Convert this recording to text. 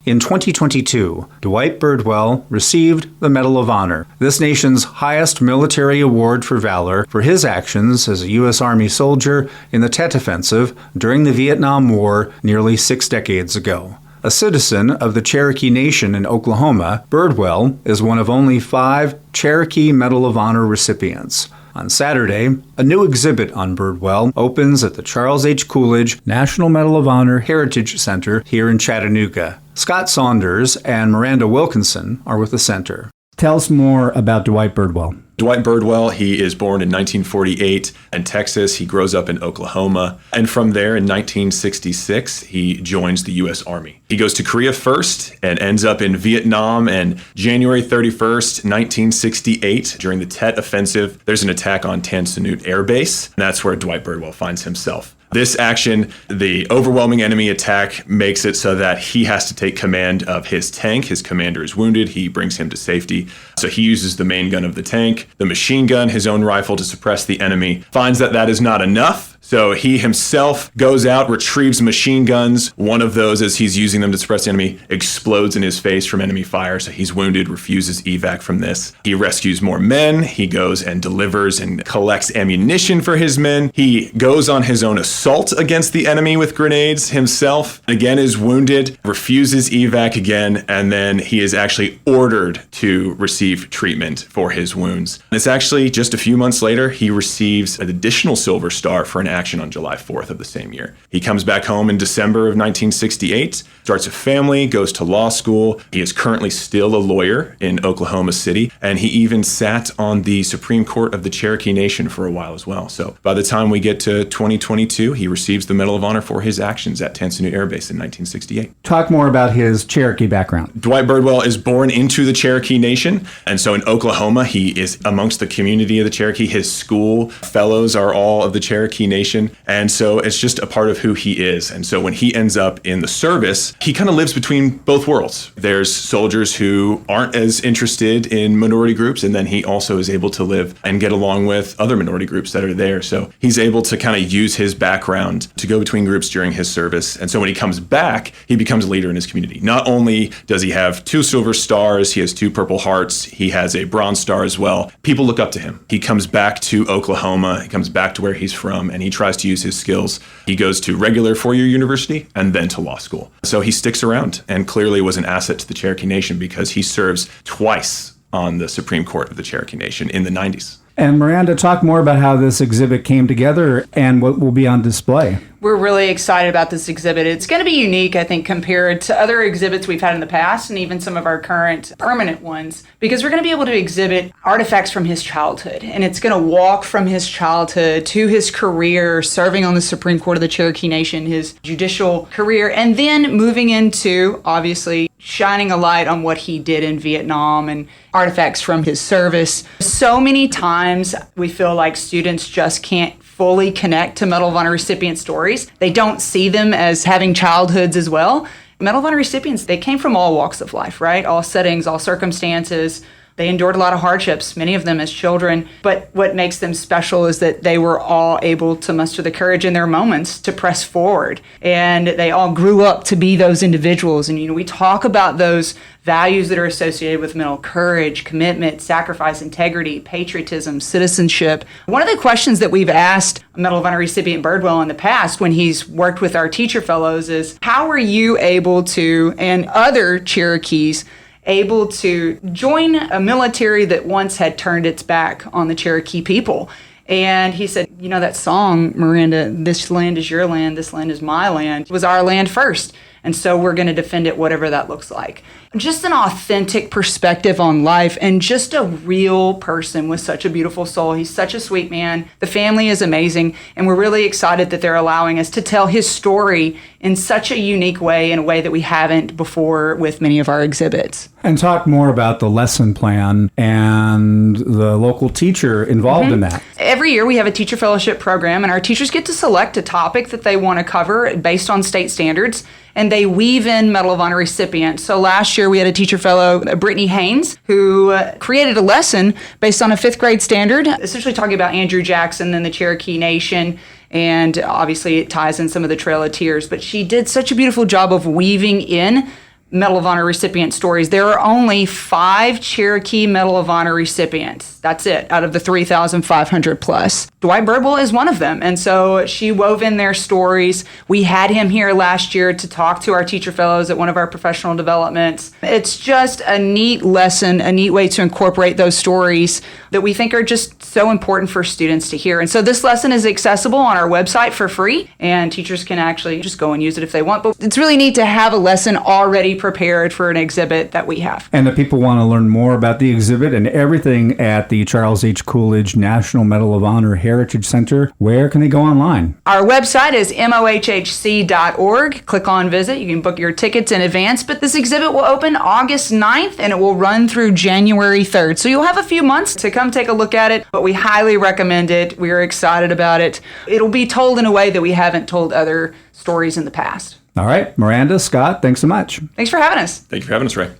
In 2022, Dwight Birdwell received the Medal of Honor, this nation's highest military award for valor for his actions as a U.S. Army soldier in the Tet Offensive during the Vietnam War nearly 6 decades ago. A citizen of the Cherokee Nation in Oklahoma, Birdwell is one of only 5 Cherokee Medal of Honor recipients. On Saturday, a new exhibit on Birdwell opens at the Charles H. Coolidge National Medal of Honor Heritage Center here in Chattanooga. Scott Saunders and Maranda Wilkinson are with the center. Tell us more about Dwight Birdwell. Dwight Birdwell, he is born in 1948 in Texas. He grows up in Oklahoma. And from there, in 1966, he joins the U.S. Army. He goes to Korea first and ends up in Vietnam. And January 31st, 1968, during the Tet Offensive, there's an attack on Tan Son Nhut Air Base. And that's where Dwight Birdwell finds himself. This action, the overwhelming enemy attack, makes it so that he has to take command of his tank. His commander is wounded. He brings him to safety. So he uses the main gun of the tank, the machine gun, his own rifle to suppress the enemy, finds that that is not enough. So he himself goes out, retrieves machine guns. One of those, as he's using them to suppress the enemy, explodes in his face from enemy fire. So he's wounded, refuses evac from this. He rescues more men. He goes and delivers and collects ammunition for his men. He goes on his own assault against the enemy with grenades himself. Again, is wounded, refuses evac again, and then he is actually ordered to receive treatment for his wounds. And it's actually just a few months later, he receives an additional Silver Star for an action on July 4th of the same year. He comes back home in December of 1968, starts a family, goes to law school. He is currently still a lawyer in Oklahoma City, and he even sat on the Supreme Court of the Cherokee Nation for a while as well. So by the time we get to 2022, he receives the Medal of Honor for his actions at Tan Son Nhut Air Base in 1968. Talk more about his Cherokee background. Dwight Birdwell is born into the Cherokee Nation, and so in Oklahoma, he is amongst the community of the Cherokee. His school fellows are all of the Cherokee Nation. And so it's just a part of who he is. And so when he ends up in the service, he kind of lives between both worlds. There's soldiers who aren't as interested in minority groups, and then he also is able to live and get along with other minority groups that are there. So he's able to kind of use his background to go between groups during his service. And so when he comes back, he becomes a leader in his community. Not only does he have 2 Silver Stars, he has 2 Purple Hearts, he has a Bronze Star as well. People look up to him. He comes back to Oklahoma, he comes back to where he's from, and he tries to use his skills. He goes to regular 4-year university and then to law school. So he sticks around and clearly was an asset to the Cherokee Nation because he serves twice on the Supreme Court of the Cherokee Nation in the 90s. And Maranda, talk more about how this exhibit came together and what will be on display. We're really excited about this exhibit. It's going to be unique, I think, compared to other exhibits we've had in the past and even some of our current permanent ones, because we're going to be able to exhibit artifacts from his childhood. And it's going to walk from his childhood to his career serving on the Supreme Court of the Cherokee Nation, his judicial career, and then moving into, obviously, shining a light on what he did in Vietnam and artifacts from his service. So many times we feel like students just can't fully connect to Medal of Honor recipient stories. They don't see them as having childhoods as well. Medal of Honor recipients, they came from all walks of life, right? All settings, all circumstances. They endured a lot of hardships, many of them as children. But what makes them special is that they were all able to muster the courage in their moments to press forward. And they all grew up to be those individuals. And, we talk about those values that are associated with mental courage, commitment, sacrifice, integrity, patriotism, citizenship. One of the questions that we've asked Medal of Honor recipient Birdwell in the past when he's worked with our teacher fellows is, how are you able to, and other Cherokees, able to join a military that once had turned its back on the Cherokee people? And he said, that song, Maranda, "This land is your land, this land is my land," was our land first. And so we're going to defend it, whatever that looks like. Just an authentic perspective on life and just a real person with such a beautiful soul. He's such a sweet man. The family is amazing. And we're really excited that they're allowing us to tell his story in such a unique way, in a way that we haven't before with many of our exhibits. And talk more about the lesson plan and the local teacher involved in that. Every year we have a teacher fellowship program, and our teachers get to select a topic that they want to cover based on state standards, and they weave in Medal of Honor recipients. So last year we had a teacher fellow, Brittany Haynes, who created a lesson based on a 5th grade standard, essentially talking about Andrew Jackson and the Cherokee Nation. And obviously it ties in some of the Trail of Tears, but she did such a beautiful job of weaving in Medal of Honor recipient stories. There are only 5 Cherokee Medal of Honor recipients. That's it, out of the 3,500 plus. Dwight Birdwell is one of them. And so she wove in their stories. We had him here last year to talk to our teacher fellows at one of our professional developments. It's just a neat lesson, a neat way to incorporate those stories that we think are just so important for students to hear. And so this lesson is accessible on our website for free, and teachers can actually just go and use it if they want. But it's really neat to have a lesson already prepared for an exhibit that we have. And if people want to learn more about the exhibit and everything at the Charles H. Coolidge National Medal of Honor Heritage Center, where can they go online? Our website is mohhc.org. Click on visit. You can book your tickets in advance, but this exhibit will open August 9th and it will run through January 3rd. So you'll have a few months to come take a look at it, but we highly recommend it. We are excited about it. It'll be told in a way that we haven't told other stories in the past. All right, Maranda, Scott, thanks so much. Thanks for having us. Thank you for having us, Ray.